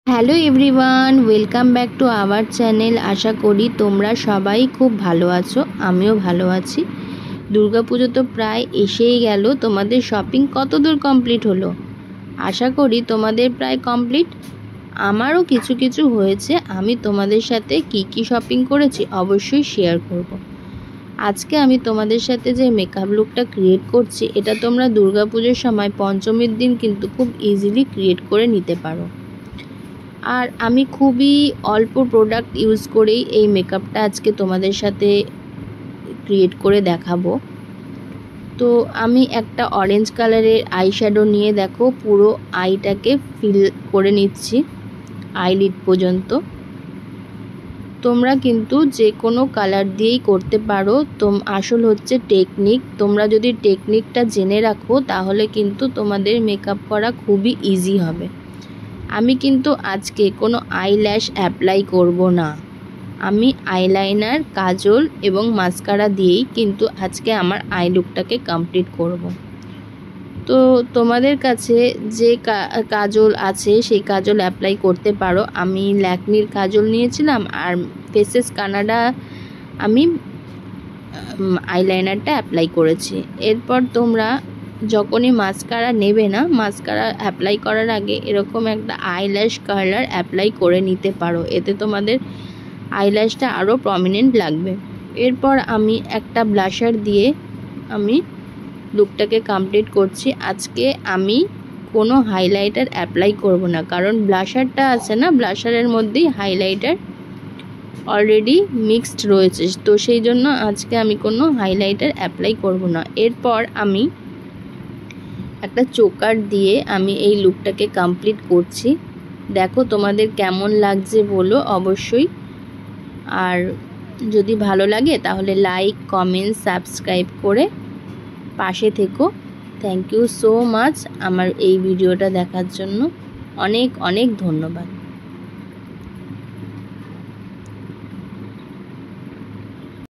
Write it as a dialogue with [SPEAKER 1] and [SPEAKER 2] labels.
[SPEAKER 1] Hello everyone, welcome back to our channel. আশা করি তোমরা সবাই খুব ভালো আছো, আমিও ভালো আছি। দুর্গাপুজো তো প্রায় এসেই গেল। তোমাদের শপিং কত দূর কমপ্লিট হলো? আশা করি তোমাদের প্রায় কমপ্লিট। আমারও কিছু কিছু হয়েছে। আমি তোমাদের সাথে কি শপিং করেছি অবশ্যই শেয়ার করব। আজকে আমি তোমাদের সাথে যে মেকআপ লুকটা ক্রিয়েট করছি, এটা তোমরা দুর্গাপুজোর সময় পঞ্চমীর দিন কিন্তু খুব ইজিলি ক্রিয়েট করে নিতে পারো। আর আমি খুবই অল্প প্রোডাক্ট ইউজ করেই এই মেকআপটা আজকে তোমাদের সাথে ক্রিয়েট করে দেখাবো। তো আমি একটা অরেঞ্জ কালারের আইশ্যাডো নিয়ে দেখো পুরো আইটাকে ফিল করে নিচ্ছি আইলিড পর্যন্ত। তোমরা কিন্তু যে কোনো কালার দিয়েই করতে পারো। আসল হচ্ছে টেকনিক। তোমরা যদি টেকনিকটা জেনে রাখো তাহলে কিন্তু তোমাদের মেকআপ করা খুবই ইজি হবে। আমি কিন্তু আজকে কোনো আইল্যাশ অ্যাপ্লাই করব না। আমি আইলাইনার, কাজল এবং মাস্কারা দিয়েই কিন্তু আজকে আমার আই লুকটাকে কমপ্লিট করব। তো তোমাদের কাছে যে কাজল আছে সেই কাজল অ্যাপ্লাই করতে পারো। আমি ল্যাকমির কাজল নিয়েছিলাম আর ফেসেস কানাডা আমি আইলাইনারটা অ্যাপ্লাই করেছি। এরপর তোমরা যখনই মাস্কারা নেবে না, মাস্কারা অ্যাপ্লাই করার আগে এরকম একটা আইল্যাশ কালার অ্যাপ্লাই করে নিতে পারো। এতে তোমাদের আইল্যাশটা আরও প্রমিনেন্ট লাগবে। এরপর আমি একটা ব্লাশার দিয়ে আমি লুকটাকে কমপ্লিট করছি। আজকে আমি কোনো হাইলাইটার অ্যাপ্লাই করব না, কারণ ব্লাশারটা আছে না, ব্লাশারের মধ্যেই হাইলাইটার অলরেডি মিক্সড রয়েছে। তো সেই জন্য আজকে আমি কোনো হাইলাইটার অ্যাপ্লাই করব না। এরপর আমি একটা চোকার দিয়ে আমি এই লুকটাকে কমপ্লিট করছি। দেখো তোমাদের কেমন লাগছে বলো অবশ্যই। আর যদি ভালো লাগে তাহলে লাইক, কমেন্ট, সাবস্ক্রাইব করে পাশে থেকো। থ্যাংক ইউ সো মাচ আমার এই ভিডিওটা দেখার জন্য। অনেক অনেক ধন্যবাদ।